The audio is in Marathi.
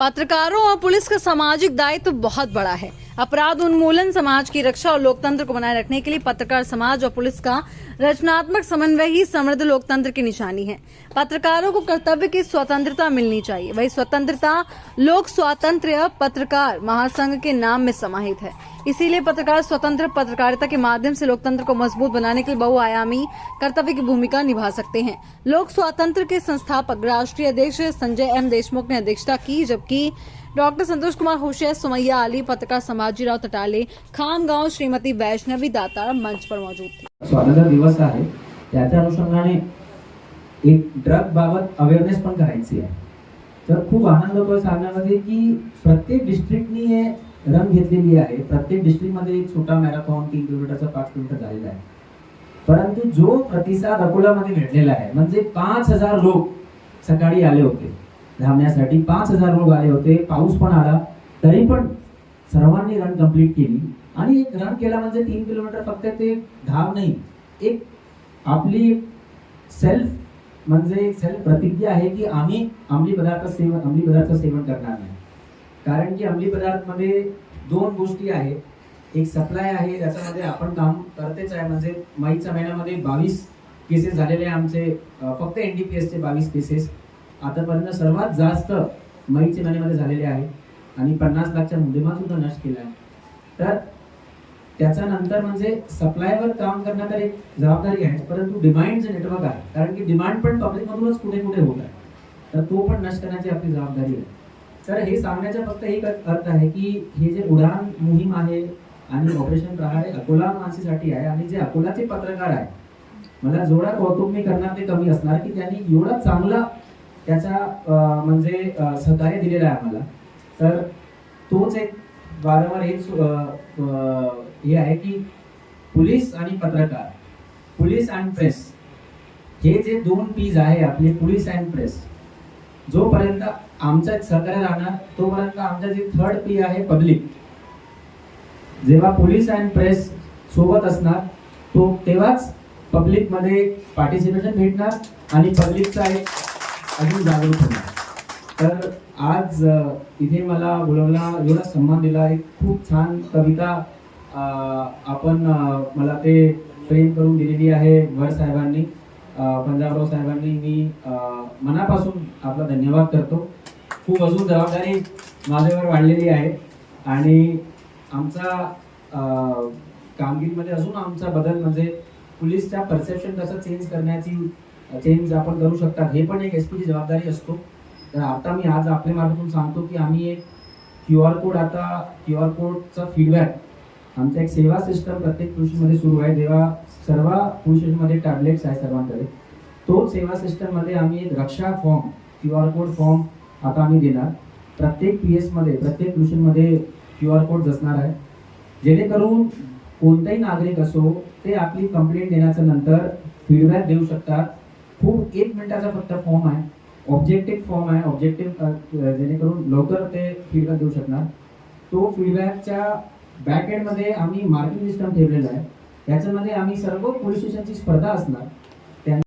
पत्रकारों और पुलिस का सामाजिक दायित्व बहुत बड़ा है। अपराध उन्मूलन, समाज की रक्षा और लोकतंत्र को बनाए रखने के लिए पत्रकार समाज और पुलिस का रचनात्मक समन्वय ही समृद्ध लोकतंत्र की निशानी है। पत्रकारों को कर्तव्य की स्वतंत्रता मिलनी चाहिए। वही स्वतंत्रता लोक स्वातंत्र्य पत्रकार महासंघ के नाम में समाहित है। इसीलिए पत्रकार स्वतंत्र पत्रकारिता के माध्यम से लोकतंत्र को मजबूत बनाने के लिए बहुआयामी कर्तव्य की भूमिका निभा सकते हैं। लोक स्वातंत्र के संस्थापक राष्ट्रीय अध्यक्ष संजय एम देशमुख ने अध्यक्षता की, जबकि डॉक्टर संतोष कुमार होशियार, सुमैया अली, पत्रकार संभाजीराव तटाले, खामगांव श्रीमती वैष्णवी दातार मंच पर मौजूद थी। स्वातंत्र्य दिवस आहे, त्याच्या अनुषंगाने एक ड्रग बाबत अवेअरनेस पण करायची आहे। तर खूप आनंद होतो सांगण्यामध्ये की प्रत्येक डिस्ट्रिक्टनी हे रन घेतलेली आहे। प्रत्येक डिस्ट्रिक्टमध्ये एक छोटा मॅरेथॉन 3 किलोमीटरचा 5 किलोमीटर झालेला आहे। परंतु जो प्रतिसाद अकोलामध्ये भेटलेला आहे, म्हणजे 5000 लोक सकाळी आले होते धावण्यासाठी। 5000 लोक आले होते, पाऊस पण आला, तरी पण सर्वांनी रन कंप्लीट केली। आणि एक रन केला म्हणजे 3 किलोमीटर फक्त ते धाव नाही, एक आपली सेल्फ म्हणजे सेल्फ प्रतिज्ञा आहे की आम्ही अंमली पदार्थ सेवन करणार नाही। कारण की अंमली पदार्थ मध्ये 2 गोष्टी आहेत, एक सप्लाय आहे, त्याच्यामध्ये आपण काम करतेच आहे। म्हणजे मईच्या महिन्यामध्ये 22 केसेस झालेले आमचे, फक्त एनडीपीएस चे 22 केसेस आतापर्यंत सर्वात जास्त मईच्या महिन्यामध्ये झालेले आहे। आणि 50 लाखच्या मुद्देमाल सुद्धा नष्ट केला आहे। तर त्याच्यानंतर म्हणजे सप्लायवर काम करण्यात एक जबाबदारी आहे, परंतु डिमांडचे नेटवर्क आहे, कारण की डिमांड पण पब्लिक मधूनच कुठे कुठे होत आहे, तर तो पण नष्ट करण्याची आपली जबाबदारी आहे। तर हे सांगण्याचा फक्त एक अर्थ आहे की हे जे उडान मोहीम आहे आणि ऑपरेशन प्रहार आहे अकोला माणसासाठी आहे। आणि जे अकोलाचे पत्रकार आहे, मला जेवढा कौतुक मी करणार ते कमी असणार की त्यांनी एवढा चांगला त्याचा म्हणजे सहकार्य दिलेलं आहे आम्हाला। तर तोच एक वारंवार हे आहे की पोलीस आणि पत्रकार, पोलीस अँड प्रेस, हे जे 2 पीज आहे आपले, पोलीस अँड प्रेस, जोपर्यंत आमचं सहकार्य राहणार तोपर्यंत आमचा जे 3rd पी आहे पब्लिक। जेव्हा पोलीस अँड प्रेस सोबत असणार तो तेव्हाच पब्लिक मध्ये पार्टिसिपेशन भेटणार आणि पब्लिकचा एक अजून जागरूक होणार। तर आज इथे मला बोलवला, एवढा सन्मान दिला, एक खूप छान कविता आपण मला ते प्रेम करून दिलेली आहे वर साहेबांनी, पंजाबराव साहेबांनी। मी मनापासून आपला धन्यवाद करतो। खूप अजून जबाबदारी माझ्यावर वाढलेली आहे आणि आमचा कामगिरीमध्ये अजून आमचा बदल म्हणजे पोलीसच्या परसेप्शन कसं चेंज आपण करू शकतात, हे पण एक एसपीची जबाबदारी असतो। तर आता मी आज आपल्या मार्फतून सांगतो की आम्ही एक QR कोड, आता QR कोडचा फीडबॅक आमचा एक सेवा सिस्टम प्रत्येक पोलिसमध्ये सुरू आहे। जेव्हा सर्व पोलीस स्टेशनमध्ये टॅबलेट्स आहे सर्वांकडे, तो सेवा सिस्टम मध्ये आम्ही एक रक्षा फॉर्म, QR कोड फॉर्म आता आम्ही देणार। प्रत्येक PS मध्ये, प्रत्येक पोलीस मध्ये QR कोड असणार आहे, जेणेकरून कोणताही नागरिक असो ते आपली कंप्लेंट देण्याच्या नंतर फीडबॅक देऊ शकतात। खूप 1 मिनिटाचा फक्त फॉर्म आहे, ऑब्जेक्टिव्ह फॉर्म आहे, ऑब्जेक्टिव्ह, जेणेकरून लवकर ते फीडबॅक देऊ शकणार। तो फीडबॅकच्या बॅक एंड मध्ये आम्ही मार्किंग सिस्टम ठेवलेला आहे, त्याच्यामध्ये आम्ही सर्व पोलीस स्टेशनची स्पर्धा असणार।